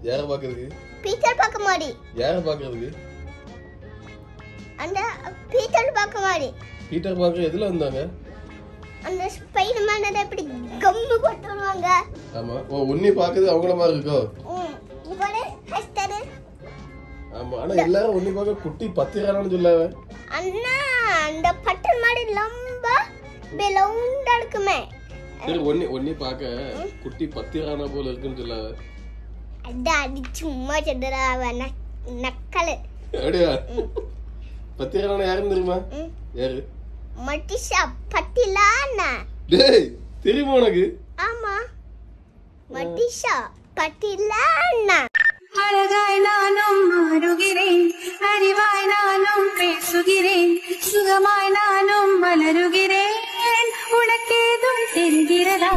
யார பாக்குறதுக்கு? பீட்டர் பார்க்க மாடி. யார பாக்குறதுக்கு? அந்த பீட்டர் பார்க்க மாடி. பீட்டர் பாக்க எதுல வந்தாங்க? அந்த ஸ்பைடர்மேன் அத எப்படி கம்மு போட்டு வருவாங்க. ஆமா. ஓ உன்னி பாக்குது அவங்கள மாதிரி இருக்கோ? இவரே ஹஸ்டர். ஆமா. ஆனா எல்லாரும் உன்னி பாக்க குட்டி பத்திரானு சொல்லாவே. அண்ணா அந்த பட்டன் மாதிரி லம்பா பெலவுண்டா இருக்குமே. சரி ஒன்னி பாக்க குட்டி பத்திரான போல இருக்குன்னு சொல்லாவே. அடி சும்மா செடறாவ நக்கல. அப்படியா? பத்திரான யாருன்னு தெரியுமா? யாரு? மட்டிஷா பட்டிலானா. டேய் தெரியுமா உனக்கு? ஆமா மட்டிஷா பட்டிலானா. அழகாய் நானும் மாறுகிறேன், அறிவாய் நானும் பேசுகிறேன், சுகமாய் நானும் மலருகிறேன், உனக்கேதும் தெரிகிறதா?